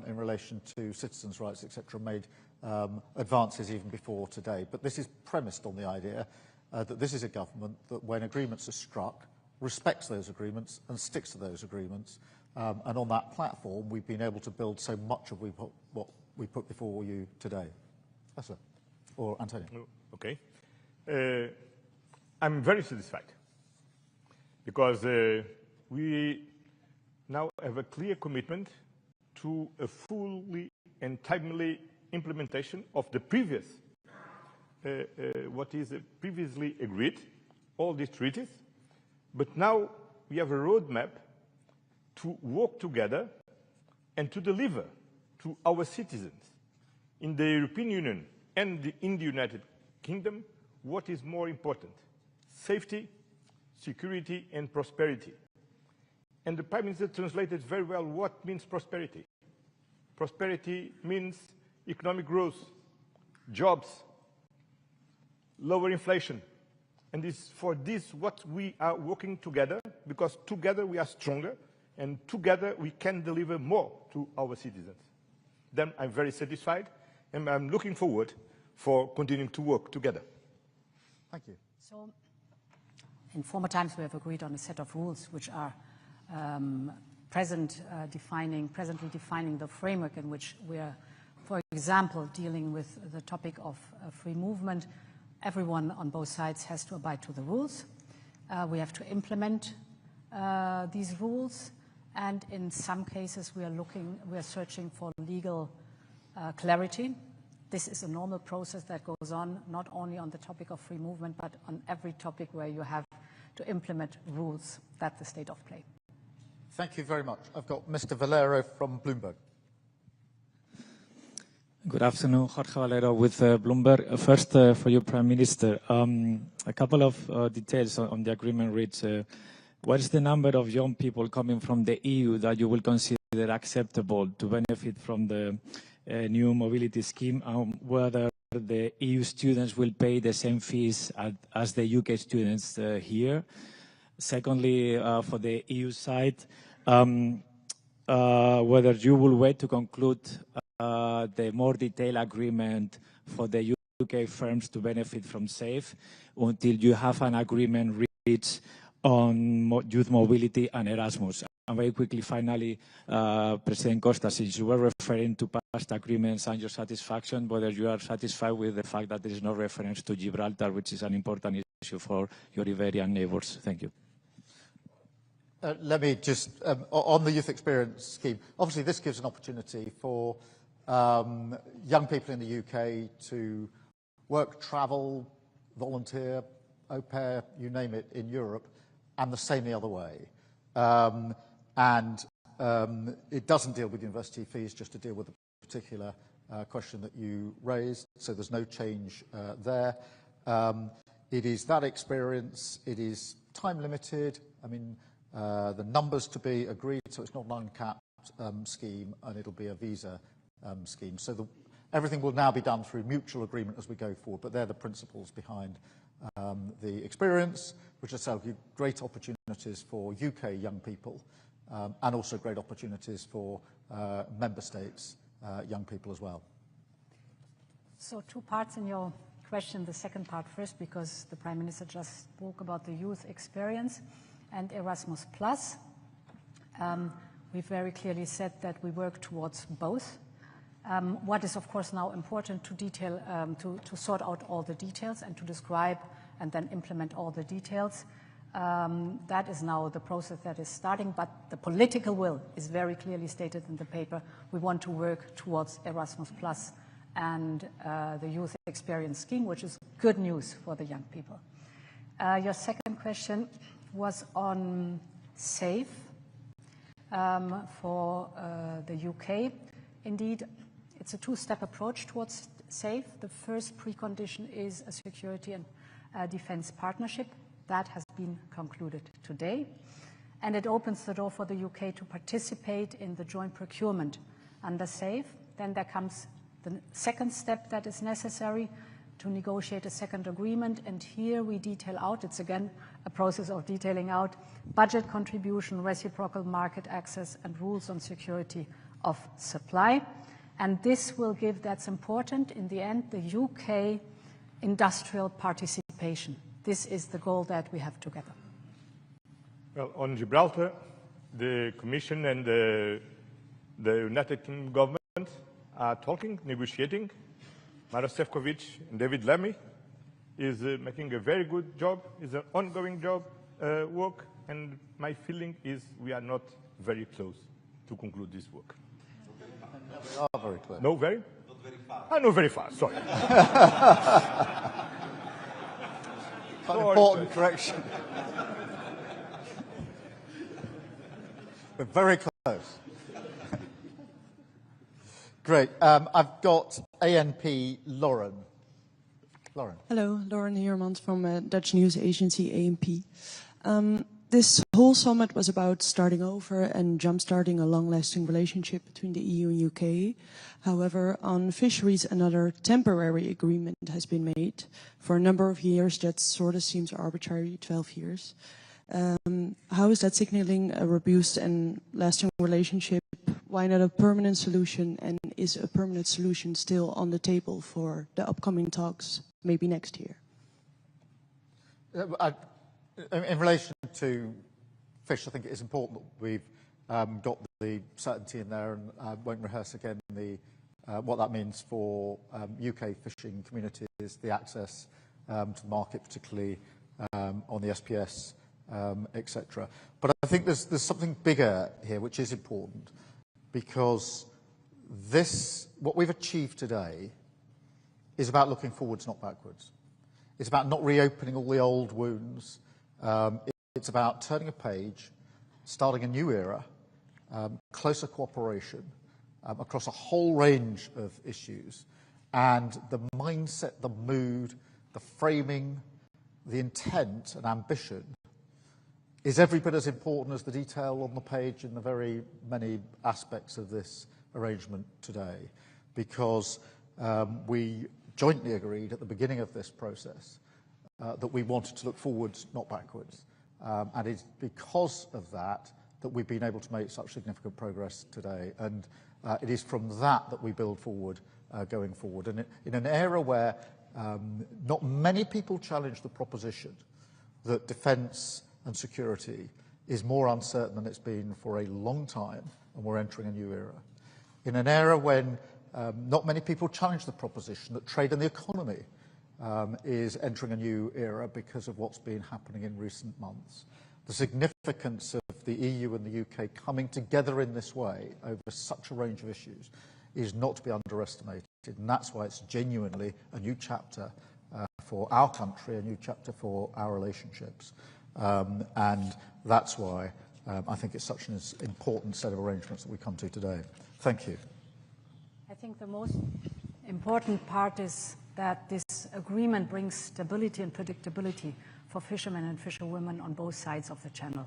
in relation to citizens' rights, etc., made advances even before today. But this is premised on the idea that this is a government that, when agreements are struck, respects those agreements and sticks to those agreements. And on that platform, we've been able to build so much of what we put before you today. Yes, sir. Or Antonio. Okay. I'm very satisfied because we now have a clear commitment to a fully and timely implementation of the previous, what is previously agreed, all these treaties. But now we have a roadmap to work together and to deliver to our citizens in the European Union and in the United Kingdom what is more important: safety, security and prosperity. And the Prime Minister translated very well what means prosperity. Prosperity means economic growth, jobs, lower inflation. And it's for this what we are working together, because together we are stronger and together we can deliver more to our citizens. Then I'm very satisfied and I'm looking forward for continuing to work together. Thank you. So, in former times we have agreed on a set of rules which are presently defining the framework in which we are, for example, dealing with the topic of free movement. Everyone on both sides has to abide to the rules. We have to implement these rules, and in some cases we are searching for legal clarity. This is a normal process that goes on not only on the topic of free movement, but on every topic where you have to implement rules. That's the state of play. Thank you very much. I've got Mr. Valero from Bloomberg. Good afternoon, Jorge Valero with Bloomberg. First, for you, Prime Minister, a couple of details on the agreement reached what is the number of young people coming from the EU that you will consider acceptable to benefit from the new mobility scheme, and whether the EU students will pay the same fees as the UK students here? Secondly, for the EU side, whether you will wait to conclude the more detailed agreement for the UK firms to benefit from SAFE until you have an agreement reached on youth mobility and Erasmus. And very quickly, finally, President Costa, since you were referring to past agreements and your satisfaction, whether you are satisfied with the fact that there is no reference to Gibraltar, which is an important issue for your Iberian neighbours. Thank you. Let me just, on the youth experience scheme, obviously this gives an opportunity for young people in the UK to work, travel, volunteer, au pair, you name it, in Europe, and the same the other way. It doesn't deal with university fees, just to deal with the particular question that you raised, so there's no change there. It is that experience, it is time limited. I mean, the numbers to be agreed, so it's not an uncapped scheme, and it'll be a visa scheme. So everything will now be done through mutual agreement as we go forward, but they're the principles behind the experience, which will give great opportunities for UK young people, and also great opportunities for member states young people as well. So 2 parts in your question, the second part first, because the Prime Minister just spoke about the youth experience and Erasmus+. We've very clearly said that we work towards both. What is, of course, now important to detail, to sort out all the details and to describe and then implement all the details. That is now the process that is starting, but the political will is very clearly stated in the paper. We want to work towards Erasmus+ and the youth experience scheme, which is good news for the young people. Your second question was on SAFE for the UK. Indeed, it's a 2-step approach towards SAFE. The first precondition is a security and defence partnership. That has been concluded today. And it opens the door for the UK to participate in the joint procurement under SAFE. Then there comes the second step that is necessary to negotiate a second agreement. And here we detail out, it's again a process of detailing out, budget contribution, reciprocal market access, and rules on security of supply. And this will give, that's important, in the end, the UK industrial participation. This is the goal that we have together. Well, on Gibraltar, the Commission and the United Kingdom government are talking, negotiating. Mara Sefcovic and David Lammy is making a very good job. It's an ongoing job, work, and my feeling is we are not very close to conclude this work. We are very close. No, very? Not very fast. Ah, no, very fast, sorry. An important correction. We're very close. Great. I've got ANP Lauren. Lauren. Hello, Lauren Heermans from Dutch news agency ANP. This whole summit was about starting over and jump-starting a long-lasting relationship between the EU and UK. However, on fisheries, another temporary agreement has been made for a number of years. That sort of seems arbitrary, 12 years. How is that signaling a robust and lasting relationship? Why not a permanent solution? And is a permanent solution still on the table for the upcoming talks, maybe next year? In relation to fish, I think it is important that we've got the certainty in there, and I won't rehearse again what that means for UK fishing communities, the access to the market, particularly on the SPS, etc. But I think there's something bigger here which is important, because what we've achieved today is about looking forwards, not backwards. It's about not reopening all the old wounds. It's about turning a page, starting a new era, closer cooperation across a whole range of issues, and the mindset, the mood, the framing, the intent and ambition is every bit as important as the detail on the page in the very many aspects of this arrangement today, because we jointly agreed at the beginning of this process that we wanted to look forwards, not backwards. And it's because of that that we've been able to make such significant progress today. And it is from that that we build forward going forward. And in an era where not many people challenge the proposition that defence and security is more uncertain than it's been for a long time, and we're entering a new era. In an era when not many people challenge the proposition that trade and the economy is entering a new era because of what's been happening in recent months. The significance of the EU and the UK coming together in this way over such a range of issues is not to be underestimated, and that's why it's genuinely a new chapter for our country, a new chapter for our relationships. And that's why I think it's such an important set of arrangements that we come to today. Thank you. I think the most important part is that this agreement brings stability and predictability for fishermen and fisherwomen on both sides of the channel.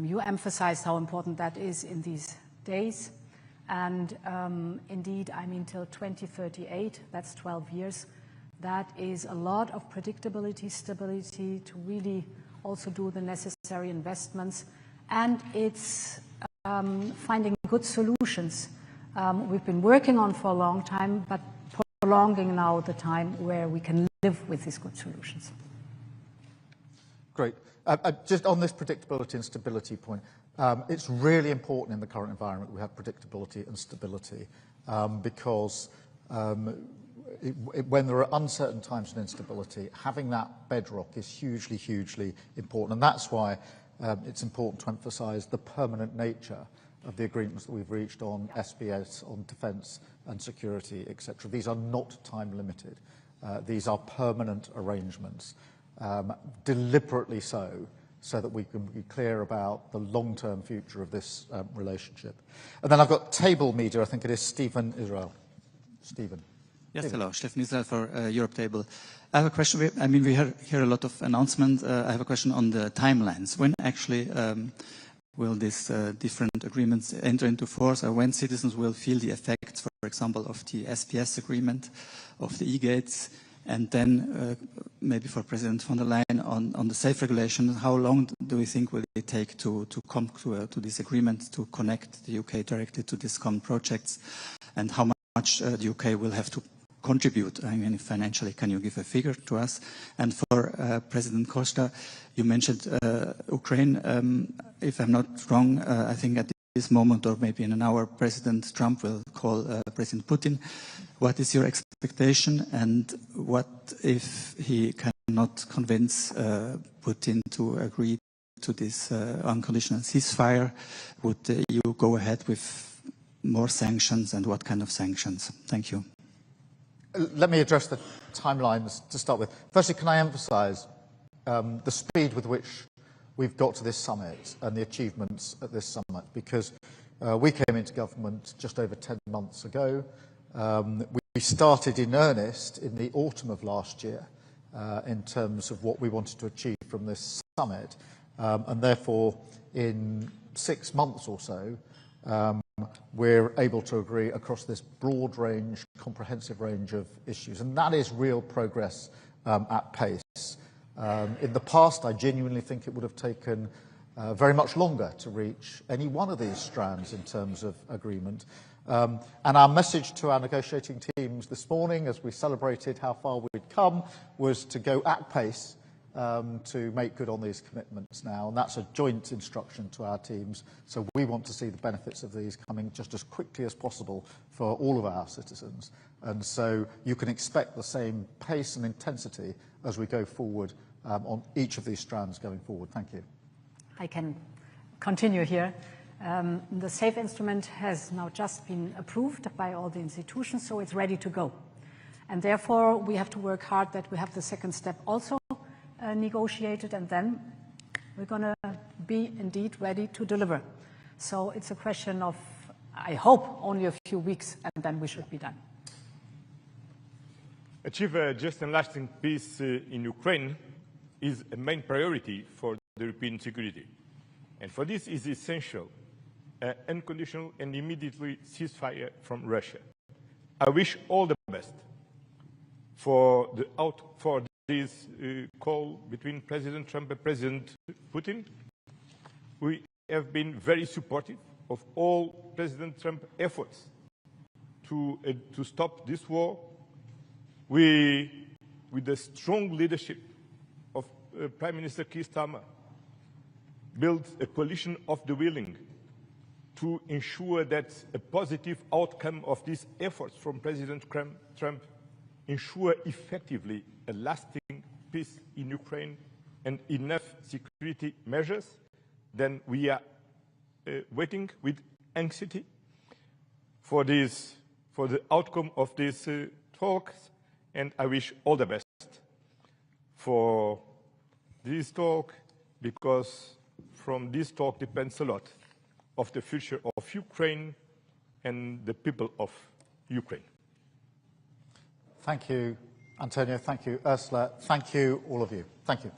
You emphasized how important that is in these days. And indeed, I mean, till 2038, that's 12 years, that is a lot of predictability, stability to really also do the necessary investments. And it's finding good solutions. We've been working on for a long time, but prolonging now the time where we can live with these good solutions. Great. Just on this predictability and stability point, it's really important in the current environment we have predictability and stability because when there are uncertain times and instability, having that bedrock is hugely, hugely important. And that's why it's important to emphasise the permanent nature of the agreements that we've reached on SBS, on defence and security, etc. These are not time limited. These are permanent arrangements, deliberately so that we can be clear about the long-term future of this relationship. And then I've got Table Media, I think it is Stephen Israel. Stephen. Yes, hello, Stephen Israel for Europe Table. I have a question. I mean, we hear a lot of announcements. I have a question on the timelines. When actually will these different agreements enter into force, or when citizens will feel the effects, for example, of the SPS agreement, of the e-gates, and then maybe for President von der Leyen on the safe regulation, how long do we think will it take to come to this agreement, to connect the UK directly to these common projects, and how much the UK will have to contribute? I mean, financially, can you give a figure to us? And for President Costa, you mentioned Ukraine. If I'm not wrong, I think at this moment, or maybe in an hour, President Trump will call President Putin. What is your expectation, and what if he cannot convince Putin to agree to this unconditional ceasefire? Would the EU go ahead with more sanctions, and what kind of sanctions? Thank you. Let me address the timelines to start with. Firstly, can I emphasise the speed with which we've got to this summit and the achievements at this summit, because we came into government just over 10 months ago. We started in earnest in the autumn of last year in terms of what we wanted to achieve from this summit, and therefore in 6 months or so we're able to agree across this broad range, comprehensive range of issues, and that is real progress at pace. In the past, I genuinely think it would have taken very much longer to reach any one of these strands in terms of agreement. And our message to our negotiating teams this morning, as we celebrated how far we'd come, was to go at pace to make good on these commitments now. And that's a joint instruction to our teams. So we want to see the benefits of these coming just as quickly as possible for all of our citizens. And so you can expect the same pace and intensity as we go forward on each of these strands going forward. Thank you. I can continue here. The SAFE instrument has now just been approved by all the institutions, so it's ready to go. And therefore, we have to work hard that we have the second step also negotiated, and then we're going to be indeed ready to deliver. So it's a question of, I hope, only a few weeks, and then we should be done. Achieve just and lasting peace in Ukraine is a main priority for the European security. And for this is essential unconditional and immediately ceasefire from Russia. I wish all the best for this call between President Trump and President Putin. We have been very supportive of all President Trump's efforts to stop this war. With the strong leadership of Prime Minister Keir Starmer, built a coalition of the willing to ensure that a positive outcome of these efforts from President Trump ensure effectively a lasting peace in Ukraine and enough security measures. Then we are waiting with anxiety for the outcome of these talks, and I wish all the best for this talk, because from this talk depends a lot of the future of Ukraine and the people of Ukraine. Thank you, Antonio. Thank you, Ursula. Thank you, all of you. Thank you.